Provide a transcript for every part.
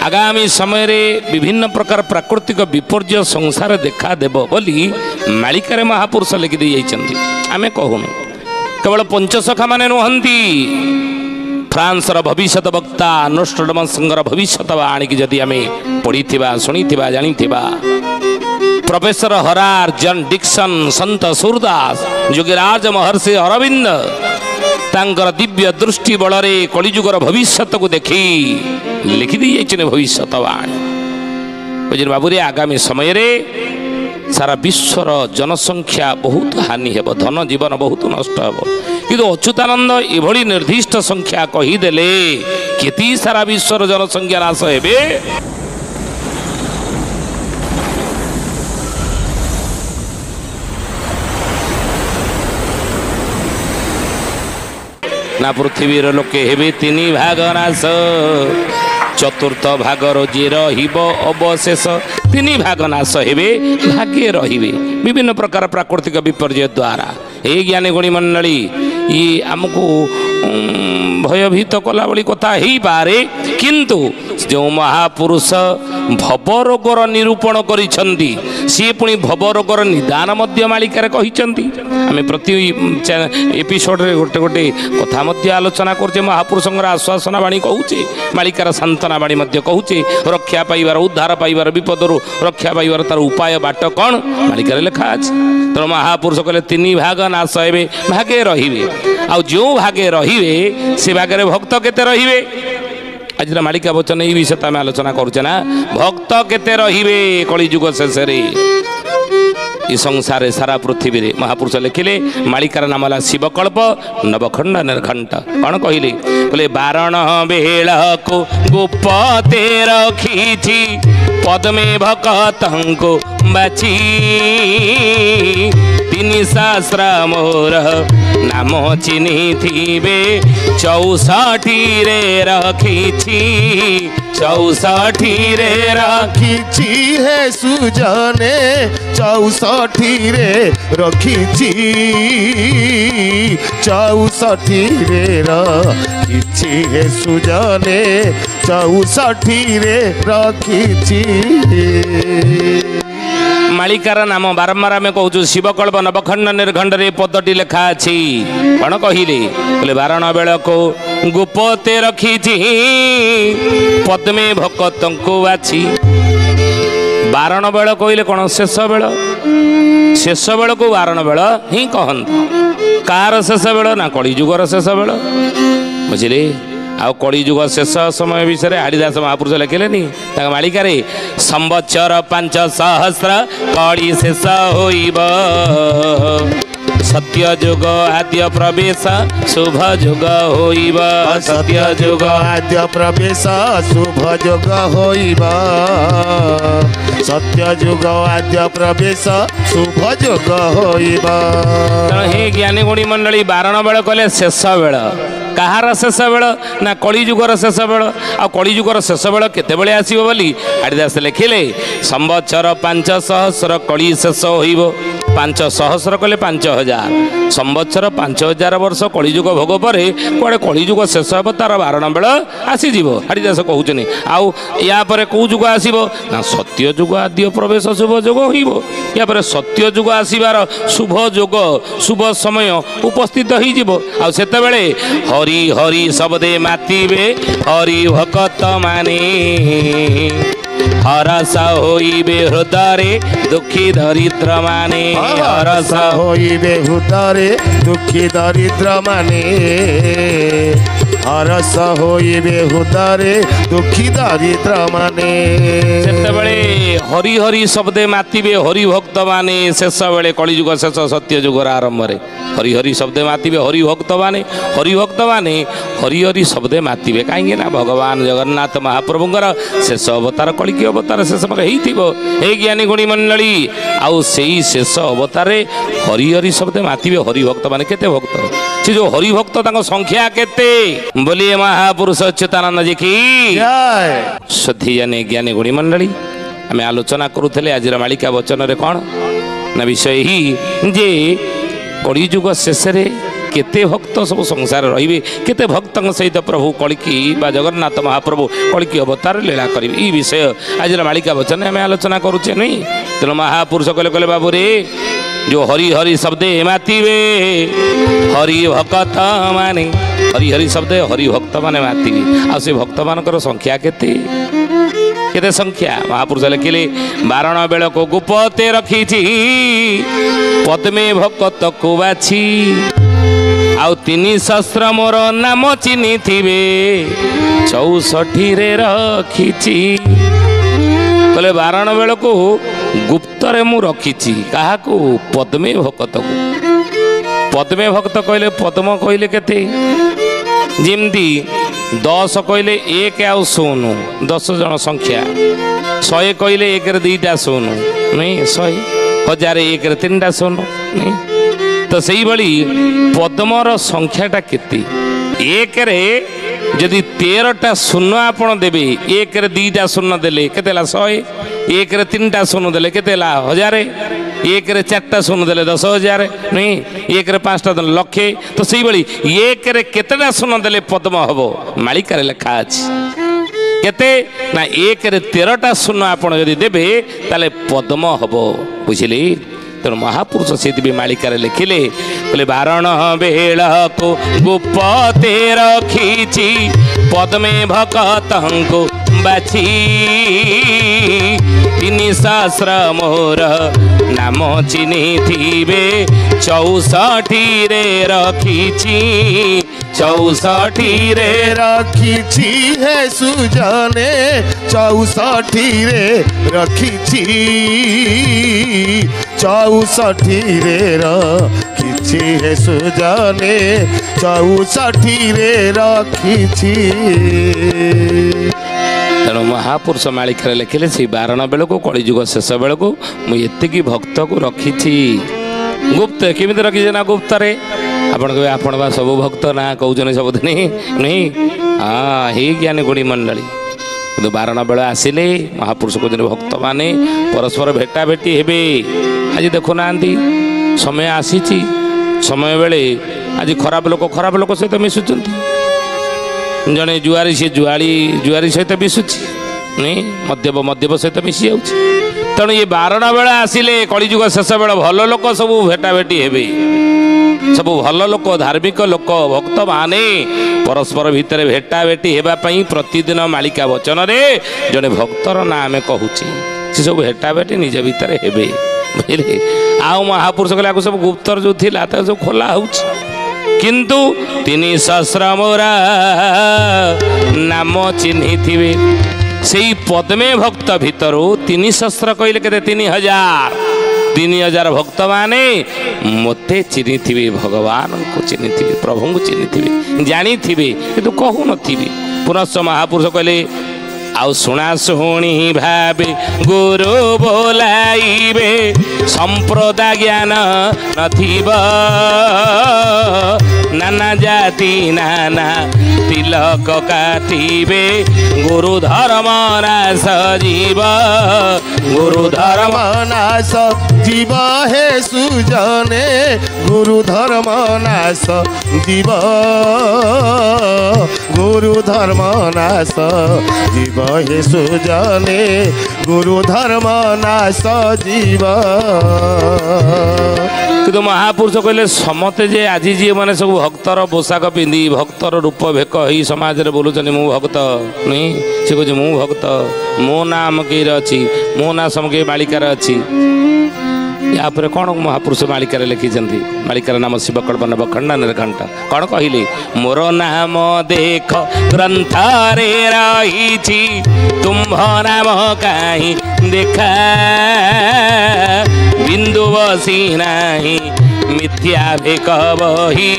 आगामी समय रे विभिन्न प्रकार प्राकृतिक विपर्य संसार देखा देव बोली मालिकार महापुरुष लिखिदी जाइछन्ति। आमे कहूनु केवल पंचसखा माने नुहंती फ्रांस भविष्य वक्ता नोस्ट्राडामस भविष्यवाणी की जदि आमे पढ़ी शुणी जानी प्रोफेसर हरार जॉन डिक्सन संत सूरदास योगीराज महर्षि अरविंद तांकर दिव्य दृष्टि बल कलिजुगर भविष्य को देखी लिखिदी जाइछने भविष्यवाणी बुझे बाबूरे आगामी समय रे सारा विश्वर जनसंख्या बहुत हानि हेब धन जीवन बहुत नष्ट हेब किंतु अच्युतानंद एभली निर्दिष्ट संख्या कहीदेले केती सारा विश्वर जनसंख्या नाश हेबे ना पृथ्वीर लोके हेबे 3 भाग नाश चतुर्थ भाग रोजी अवशेष 3 भाग नाश हेबे भाग्ये रहिबे विभिन्न प्रकार प्राकृतिक विपर्य द्वारा ए ज्ञानी गुणी मंडली ये आमको भयभीत कला बड़ी कथा ही पारे किंतु जो महापुरुष भवरोगर निरूपण करिसेंती सी पुणी भवरोगर निदान मध्य मालिकार कहिसेंती आमे प्रति एपिसोड रे गोटे गोटे कथा मध्य आलोचना करछे महापुरुषंकर आश्वासना बाणी कहूचे मालिकार सांत्वना बाणी मध्य कहूचे रक्षा पाइबार उद्धार पाइबार विपदरु रक्षा पाइबार तार उपाय बाट कौन मालिकार लेखा अछि तो महापुरुष कहले 3 भाग नाश हेबे भागे रहिबे आ जो भागे रहिबे से भागे भक्त केते रहिबे आज मालिका वचन ये विषय आम आलोचना करुचे ना भक्त केते रहिबे कली जुग शेष ये संसार सारा पृथ्वी रे महापुरुष लिखिले मालिकार नाम है शिवकल्प नवखंड निर्घंट कौन कहले बोले बारण बेल को गुप्ते रखी पद्मे भक्त बाची 3 सहस्र मोर नाम चिन्ही थीबे 64 रे रखी 64 रे रखी है सुजने 64 रे रखी 64 रे रखी है सुजने 64 रे रखी मालिकार नाम बारंबार आम कहूँ शिवकल्प नवखंड निर्घंड रे पदटी लेखा अच्छी कौन कहले बोले बारण बेल को गुप्ते रखी पद्मे भक्त को बाछी बारण बेल कहले कौन शेष बेल को बारण बेल ही कहते कार शेष बेल ना कलिजुगर शेष बेल बुझिले आ कलिजुग शेष समय विषय हाड़ीदास महापुरुष लिखिले मालिकार संवत्सर 5 सहस्र कली शेष होइब सत्य जुग आद्य प्रवेश शुभ जुग होइब सत्य जुग आद्य प्रवेश शुभ जुग होइब सत्य जुग आद्य प्रवेश शुभ जुग होइब हे ज्ञानी गुणी मंडली बारण बेल कले शेष बेल कहार शेष बेल ना कलिजुगर शेष बेल आ कलिजुगर शेष बेल केते बेले आसीबो बोली हाड़ीदास लिखिले संवत्सर 5 सहस्र कली शेष होइब 5 सहस्र कले 5000 संवत्सर 5000 वर्ष कलिजुग भोग पर कुआड़े कलिजुग शेष हे तार बारण बेल आसीज हाड़ीदास कहते आउ या पर कौ जुग आसीबो ना सत्य जुग आद्य प्रवेश शुभ जुग होइब या पर सत्य जुग आसीबार शुभ जुग शुभ समय उपस्थित होइजिबो आ सेते बेले हरि हरि शब्दे मातिबे हरि भक्त माने हरस होइबे हृदय दुखी दरिद्र माने हरस होइबे हृदय दुखी दरिद्र माने हरस होइबे हृदय दुखी दरिद्र माने सेतेबेले हरि हरि शब्दे मातिबे हरि भक्त माने शेष बेले कलिजुग शेष सत्य जुगर आरंभ रे हरि हरि शब्दे मातिबे हरि भक्त माने हरि हरि शब्दे मातिबे कहीं ना भगवान जगन्नाथ महाप्रभुंकर शेष अवतार कलिकी अवतार शेष हे ज्ञानी गुणी मंडली आउ से शेष अवतार हरि हरि शब्दे मातिबे हरि भक्त माने केते भक्त से जो हरि भक्त संख्या केते बोलिए महापुरुष अच्युतानंद जी की श्रद्धेय ज्ञानी गुणी मंडली आम आलोचना करुले आज मालिका वचन रे कौन ना विषय ही जे कलिजुग शेष केते भक्त सब संसार रहिबे केते भक्तଙ୍କ सहित प्रभु कलिकी बा जगन्नाथ महाप्रभु कलिकी अवतार लीला करिवे ई विषय आज मालिका वचन आम आलोचना करुचे नहीं तेणु महापुरुष कहले कहले बाबू रे जो हरि हरि शब्दे मातिबे हरि भक्त माने हरि हरि शब्द हरि भक्त माने मातिबे आ से भक्त मानकर संख्या केते केते संख्या महापुरुष लिखिले बारण बेल को गुपते रखी पद्मे भक्त को बाछी आउ 300 मोर नाम चिन्ही थिबे 64 रे रखी कहले बारण बेल को गुप्तरे मु रखी क्या पद्मे भक्त को पद्मे भक्त कहले पद्म कहले केते जिमती 10 कहले 1 आउ 0 10 जन संख्या 100 कहले 1 रे 2टा 0 नहीं 100 1000 1 रे 3टा 0 नहीं तो सही भली पद्मर संख्याटा केते 1 रे जदि 13टा 0 आपण देबे 1 रे 2टा 0 देले केतेला 100 1 रे 3टा 0 देले केतेला 1000 1 रे 4टा 0 देले 10,000 नहीं 1 रे 5टा देले लक्षे तो सही भली 1 रे केतेटा 0 देले पद्म हबो मालिका रे लेखा अछि केते ना 1 रे 13टा 0 आपण जदि देबे ताले पद्म हबो बुझिली तेणु महापुरुष से मालिका लिखिले बोले बारण बेल को गुपते रखी पद्मे भक्त को बाछी 300 मोर नाम चिन्ही थिबे 64 रे रखी 64 रे रखी है सुजने 64 रे रखी 64 रे रखी है सुजने 64 रे रखी तेणु महापुरुष मालिका लिखिले से बारण बेल को कलिजुग शेष बेल को मुझे भक्त को रखी गुप्त केमी रखी ना गुप्त रे आपण कहे आपण बा सब भक्त ना कहते सबुदिन नहीं हाँ हे ज्ञानी गुणी मंडली कि बारण बेल आसिले महापुरुष को भक्त माने परस्पर भेटा भेटी हेबे आज देखुना समय आसी समय बेले आज खराब लोक सहित मिशुंट जड़े जुआरी सी जुआरी सहित मिशुची नहीं मद्यप सहित मिसी जाऊँ तेणु ये बारण बेला आसिले कलिजुग शेष बेला भल लोक सब भेटा भेटी हेबे सब भल लोक धार्मिक लोक भक्त माने परस्पर भितर भेटा भेटी हेबापई प्रतिदिन मालिका वचन रे जड़े भक्तर ना आम कहूची से सब भेटा भेटी निज भितर हेबे बुझे आउ महापुरुष कहले सब गुप्तर जो थिला सब खोला होउची किंतु 300 मोरा नाम चिन्ही थिबे से पद्मे भक्त भितर 300 कहले के 3000 भक्त माने मते चिन्ही थिबे भगवान को चिन्ही थिबे प्रभु को चिन्ही थिबे जानी थिबे किंतु कहू नथिबे पुनश्च महापुरुष कहले आउ सुना शुणी भावे गुरु बोलाइबे संप्रदाय ज्ञान नथिब नाना जाति नाना तिलक काटिबे गुरु धर्म नाश जीव गुरु धर्म नाश जीव हे सुजने गुरु धर्म नाश जीव गुरु धर्म नाश जीव हे सुजने गुरु धर्म नाश जीव किंतु महापुरुष कहले समते जे आज जी मैंने सब भक्तर पोशाक पिंधि भक्तर रूप भेक ही समाज में बोलुचंदी मु भक्त नहीं से कहे मु भक्त मो नाम कई अच्छी मो ना समके मालिकार अच्छी या कौन महापुरुष मालिकार लिखिं मालिकार नाम शिवकल्प नवखंडन घंट कौन कहले मोर नाम देख ग्रंथ रे रही तुम्भ नाम कहीं देखा बिंदु बसी नाही मिथ्या भेक बही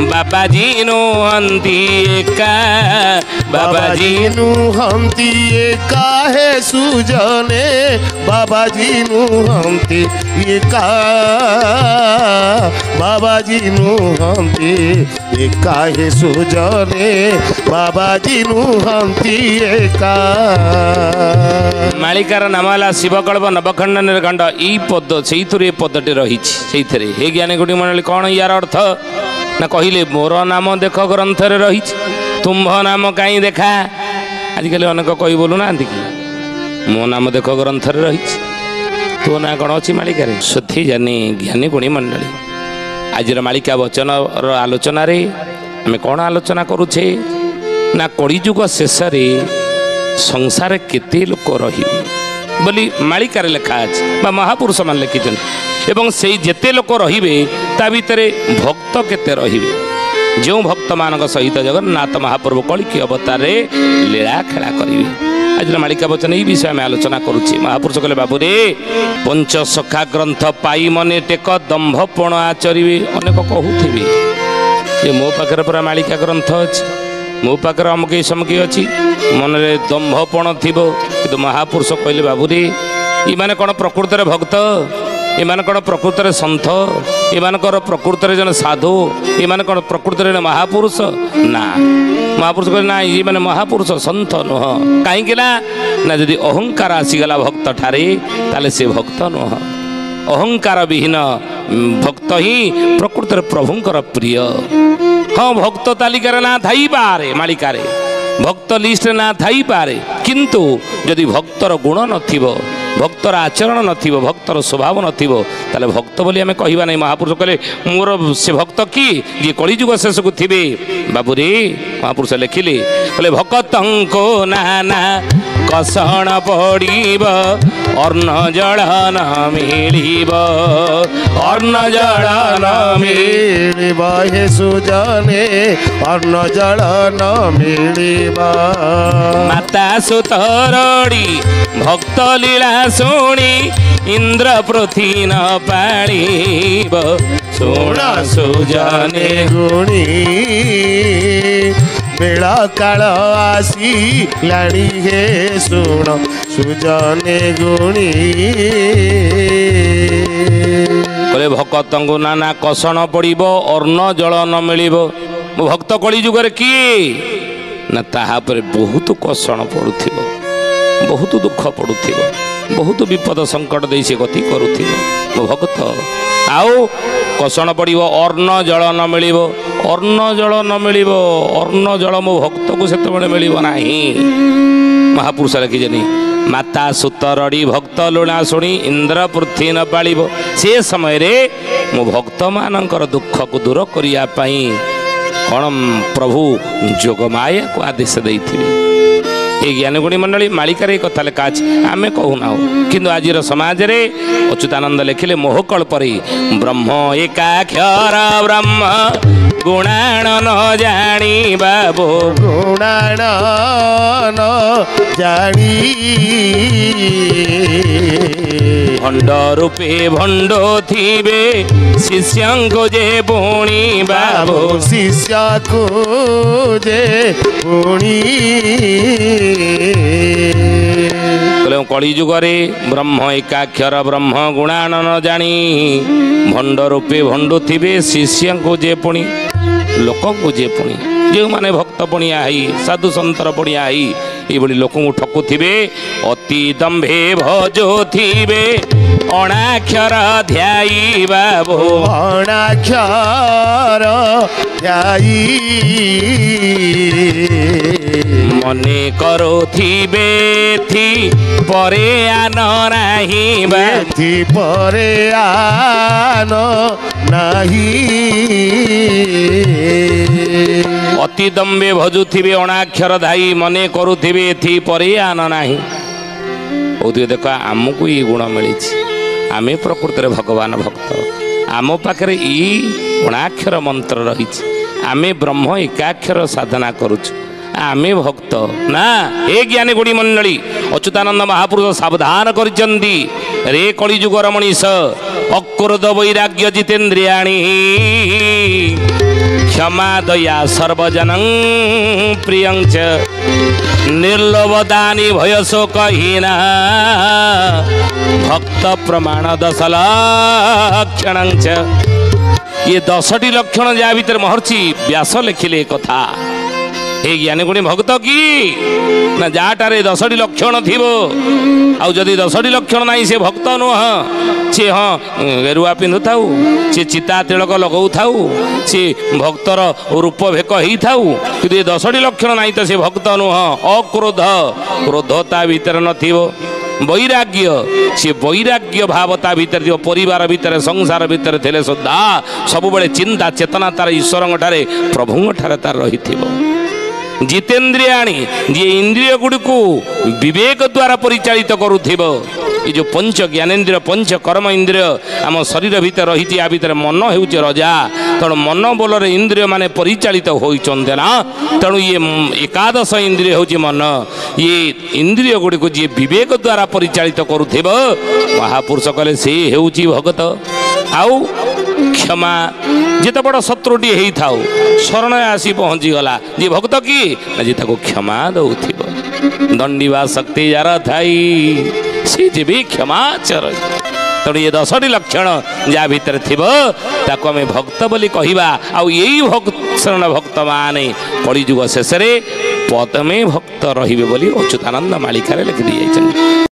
बाबाजी नुहंती एका बाबाजी नुहंती एका हे सुजने बाबाजी नुहंती एका बाबाजी नुहंती एका हे सुजने बाबाजी नुहंती एका मालिकार नामला शिवकल्प नवखंडन खंड ई पद से पदटी रही हे ज्ञानी गुटी मंडली कौन यार अर्थ ନା କହିଲେ ମୋର ନାମ ଦେଖ ଗ୍ରନ୍ଥରେ ରହିଛି, ତୁମ୍ଭ ନାମ କାହିଁ ଦେଖା। ଆଜିକାଲି ଅନେକ କହି ବୋଲୁନାହାନ୍ତି କି ମୋ ନାମ ଦେଖ ଗ୍ରନ୍ଥରେ ରହିଛି, ତୋ ନାଁ କ'ଣ ଅଛି ମାଳିକାରେ। ସୁଧୀ ଜାନି ଜ୍ଞାନୀ ଗୁଣୀ ମଣ୍ଡଳୀ, ଆଜିର ମାଳିକା ବଚନର ଆଲୋଚନାରେ ଆମେ କ'ଣ ଆଲୋଚନା କରୁଛେ ନା କଳିଯୁଗ ଶେଷରେ ସଂସାରରେ କେତେ ଲୋକ ରହିବେ ବୋଲି ମାଳିକାରେ ଲେଖା ଅଛି ବା ମହାପୁରୁଷମାନେ ଲେଖିଛନ୍ତି। ଏବଂ ସେଇ ଯେତେ ଲୋକ ରହିବେ ତା ଭିତରେ ଭକ୍ତ କେତେ ରହିବେ। ଯେଉଁ ଭକ୍ତମାନଙ୍କ ସହିତ ଜଗନ୍ନାଥ ମହାପ୍ରଭୁ କଳିକି ଅବତାରରେ ଲୀଳା ଖେଳା କରିବେ। ଆଜିର ମାଳିକା ବଚନ ଏଇ ବିଷୟ ଆମେ ଆଲୋଚନା କରୁଛେ। ମହାପୁରୁଷ କହିଲେ ବାବୁରେ ପଞ୍ଚସଖା ଗ୍ରନ୍ଥ ପାଇ ମନେ ଟେକ ଦମ୍ଭପଣ ଆଚରିବେ। ଅନେକ କହୁଥିବେ ଯେ ମୋ ପାଖରେ ପୁରା ମାଳିକା ଗ୍ରନ୍ଥ ଅଛି, ମୋ ପାଖରେ ଅମୁକ ସମୁକି ଅଛି, ମନରେ ଦମ୍ଭପଣ ଥିବ। କିନ୍ତୁ ମହାପୁରୁଷ କହିଲେ ବାବୁରେ ଏମାନେ କ'ଣ ପ୍ରକୃତରେ ଭକ୍ତ, ଏମାନେ କ'ଣ ପ୍ରକୃତରେ ସନ୍ଥ, ଏମାନଙ୍କର ପ୍ରକୃତରେ ଜଣେ ସାଧୁ, ଏମାନେ କ'ଣ ପ୍ରକୃତରେ ଜଣେ ମହାପୁରୁଷ? ନା, ମହାପୁରୁଷ କହିଲେ ନା ଏମାନେ ମହାପୁରୁଷ ସନ୍ଥ ନୁହଁ। କାହିଁକି ନା ଯଦି ଅହଙ୍କାର ଆସିଗଲା ଭକ୍ତ ଠାରେ ତାହେଲେ ସେ ଭକ୍ତ ନୁହଁ। ଅହଙ୍କାର ବିହୀନ ଭକ୍ତ ହିଁ ପ୍ରକୃତରେ ପ୍ରଭୁଙ୍କର ପ୍ରିୟ। ହଁ, ଭକ୍ତ ତାଲିକାରେ ନା ଥାଇପାରେ, ମାଳିକାରେ ଭକ୍ତ ଲିଷ୍ଟରେ ନା ଥାଇପାରେ, କିନ୍ତୁ ଯଦି ଭକ୍ତର ଗୁଣ ନଥିବ, ଭକ୍ତର ଆଚରଣ ନଥିବ, ଭକ୍ତର ସ୍ୱଭାବ ନଥିବ, ତାହେଲେ ଭକ୍ତ ବୋଲି ଆମେ କହିବା ନାହିଁ। ମହାପୁରୁଷ କହିଲେ ମୋର ସେ ଭକ୍ତ କି ଯିଏ କଳିଯୁଗ ଶେଷକୁ ଥିବେ। ବାବୁରେ ମହାପୁରୁଷ ଲେଖିଲେ କହିଲେ ଭକତଙ୍କ ନାନା କଷଣ ପଡ଼ିବ ଅର୍ଣ୍ଣ ଜଳ ନ ମିଳିବ, ଅର୍ଣ୍ଣ ଜଳ ନ ମିଳିବ ହେ ସୁଜନେ ଅର୍ଣ୍ଣ ଜଳ ନ ମିଳିବ। ମାତା ସୁତରଡ଼ି ଭକ୍ତ ଲୀଳା ଶୁଣି ଇନ୍ଦ୍ର ପୃଥି ନ ପାଳିବ, ଶୁଣ ସୁଜନେ ଗୁଣୀ ବେଳ କାଳ ଆସିଲାଣି ହେ ଶୁଣ ସୁଜନେ ଗୁଣୀ। କହିଲେ ଭକତଙ୍କୁ ନାନା କଷଣ ପଡ଼ିବ ଅର୍ଣ୍ଣ ଜଳ ନ ମିଳିବ। ମୋ ଭକ୍ତ କଳିଯୁଗରେ କିଏ ନା ତାହା ଉପରେ ବହୁତ କଷଣ ପଡ଼ୁଥିବ, ବହୁତ ଦୁଃଖ ପଡ଼ୁଥିବ, ବହୁତ ବିପଦ ସଙ୍କଟ ଦେଇ ସେ ଗତି କରୁଥିବ ମୋ ଭକ୍ତ। ଆଉ କଷଣ ପଡ଼ିବ ଅର୍ଣ୍ଣ ଜଳ ନ ମିଳିବ, ଅର୍ଣ୍ଣ ଜଳ ନ ମିଳିବ, ଅର୍ଣ୍ଣ ଜଳ ମୋ ଭକ୍ତକୁ ସେତେବେଳେ ମିଳିବ ନାହିଁ। ମହାପୁରୁଷ ଲେଖିଛନ୍ତି ମାତା ସୁତରଡ଼ି ଭକ୍ତ ଲୁଣା ଶୁଣି ଇନ୍ଦ୍ର ପୃଥି ନ ପାଳିବ। ସେ ସମୟରେ ମୋ ଭକ୍ତମାନଙ୍କର ଦୁଃଖକୁ ଦୂର କରିବା ପାଇଁ କ'ଣ ପ୍ରଭୁ ଯୋଗମାୟାକୁ ଆଦେଶ ଦେଇଥିବେ। এই জ্ঞানগুণী মণ্ডলী মালিকার এই কথা লেখা আছে, আমি কহুনাও। কিন্তু আজির সমাজে অচ্যুতানন্দ লেখিলে মোহকল্পরে ব্রহ্ম একাক্ষর ব্রহ্ম গুণাণ ন জানিবা বো, গুণাণ ন জানি ভণ্ড রূপে ভণ্ড থিবে শিষ্যঙ্কু যে পুণি বাবু, শিষ্যকু যে পুণি। কলিযুগরে ব্রহ্ম একাক্ষর ব্রহ্ম গুণাণ ন জানি ভণ্ড রূপে ভণ্ড থিবে শিষ্যঙ্কু যে পুণি, ଲୋକଙ୍କୁ ଯିଏ ପୁଣି ଯେଉଁମାନେ ଭକ୍ତ ପଣିଆ ହେଇ ସାଧୁ ସନ୍ତର ପଣିଆ ହେଇ ଏଇଭଳି ଲୋକଙ୍କୁ ଠକୁଥିବେ, ଅତି ଦମ୍ଭେ ଭଜୁଥିବେ ଅଣାକ୍ଷର ଧ୍ୟାଇବା ବୋ, ଅଣାକ୍ଷର ଧ୍ୟାଇ ମନେ କରୁଥିବେ ଏଥି ପରେ ଆନ ନାହିଁ ବା, ଏଥି ପରେ ଆନ ନାହିଁ। ଅତି ଦମ୍ଭେ ଭଜୁଥିବେ ଅଣାକ୍ଷର ଧାଇ ମନେ କରୁଥିବେ ଏଥି ପରେ ଆନ ନାହିଁ। କହୁଥିବେ ଦେଖ ଆମକୁ ଏଇ ଗୁଣ ମିଳିଛି, ଆମେ ପ୍ରକୃତରେ ଭଗବାନ ଭକ୍ତ, ଆମ ପାଖରେ ଏଇ ଅଣାକ୍ଷର ମନ୍ତ୍ର ରହିଛି, ଆମେ ବ୍ରହ୍ମ ଏକାକ୍ଷର ସାଧନା କରୁଛୁ, ଆମେ ଭକ୍ତ ନା। ଏ ଜ୍ଞାନୀ ଗୁଣୀ ମଣ୍ଡଳୀ ଅଚ୍ୟୁତାନନ୍ଦ ମହାପୁରୁଷ ସାବଧାନ କରିଛନ୍ତି, ରେ କଳିଯୁଗର ମଣିଷ ଅକ୍ରୋଧ ବୈରାଗ୍ୟ ଜିତେନ୍ଦ୍ରିୟାଣୀ क्षमा दया सर्वजनं प्रियंच निर्लोभदानी भयसो कहीना भक्त प्रमाण 10 लक्षण। ये 10टी लक्षण जा भीतर महर्षि व्यास लिखिले कथा ଏ ଜ୍ଞାନୀ ଗୁଣୀ ଭକ୍ତ କି ନା ଯାହାଟାରେ 10ଟି ଲକ୍ଷଣ ଥିବ। ଆଉ ଯଦି 10ଟି ଲକ୍ଷଣ ନାହିଁ ସେ ଭକ୍ତ ନୁହଁ। ସେ ହଁ ଗେରୁଆ ପିନ୍ଧୁଥାଉ, ସେ ଚିତା ତିଳକ ଲଗାଉଥାଉ, ସେ ଭକ୍ତର ରୂପ ଭେକ ହେଇଥାଉ, କିନ୍ତୁ ଏ 10ଟି ଲକ୍ଷଣ ନାହିଁ ତ ସେ ଭକ୍ତ ନୁହଁ। ଅକ୍ରୋଧ, କ୍ରୋଧ ତା ଭିତରେ ନଥିବ। ବୈରାଗ୍ୟ, ସେ ବୈରାଗ୍ୟ ଭାବ ତା ଭିତରେ ଥିବ। ପରିବାର ଭିତରେ, ସଂସାର ଭିତରେ ଥିଲେ ସୁଦ୍ଧା ସବୁବେଳେ ଚିନ୍ତା ଚେତନା ତାର ଈଶ୍ୱରଙ୍କ ଠାରେ, ପ୍ରଭୁଙ୍କ ଠାରେ ତାର ରହିଥିବ। ଜିତେନ୍ଦ୍ରିୟାଣୀ, ଯିଏ ଇନ୍ଦ୍ରିୟ ଗୁଡ଼ିକୁ ବିବେକ ଦ୍ୱାରା ପରିଚାଳିତ କରୁଥିବ। ଏ ଯେଉଁ ପଞ୍ଚ ଜ୍ଞାନେନ୍ଦ୍ରିୟ, ପଞ୍ଚ କର୍ମ ଇନ୍ଦ୍ରିୟ ଆମ ଶରୀର ଭିତରେ ରହିଛି, ୟା ଭିତରେ ମନ ହେଉଛି ରଜା। ତେଣୁ ମନ ବୋଲରେ ଇନ୍ଦ୍ରିୟ ମାନେ ପରିଚାଳିତ ହୋଇଛନ୍ତି ନା। ତେଣୁ ଇଏ ଏକାଦଶ ଇନ୍ଦ୍ରିୟ ହେଉଛି ମନ। ଇଏ ଇନ୍ଦ୍ରିୟ ଗୁଡ଼ିକୁ ଯିଏ ବିବେକ ଦ୍ୱାରା ପରିଚାଳିତ କରୁଥିବ, ମହାପୁରୁଷ କହିଲେ ସେ ହେଉଛି ଭଗତ। ଆଉ କ୍ଷମା, ଯେତେ ବଡ଼ ଶତ୍ରୁଟିଏ ହେଇଥାଉ ଶରଣରେ ଆସି ପହଞ୍ଚିଗଲା, ଯିଏ ଭକ୍ତ କି ନା ଯିଏ ତାକୁ କ୍ଷମା ଦେଉଥିବ। ଦଣ୍ଡିବା ଶକ୍ତି ଯାର ଥାଇ ସେ ଯିବି କ୍ଷମାଚର। ତେଣୁ ଏ 10ଟି ଲକ୍ଷଣ ଯାହା ଭିତରେ ଥିବ ତାକୁ ଆମେ ଭକ୍ତ ବୋଲି କହିବା। ଆଉ ଏଇ ଶରଣ ଭକ୍ତମାନେ କଳିଯୁଗ ଶେଷରେ ପଦମେ ଭକ୍ତ ରହିବେ ବୋଲି ଅଚ୍ୟୁତାନନ୍ଦ ମାଳିକାରେ ଲେଖି ଦେଇଯାଇଛନ୍ତି।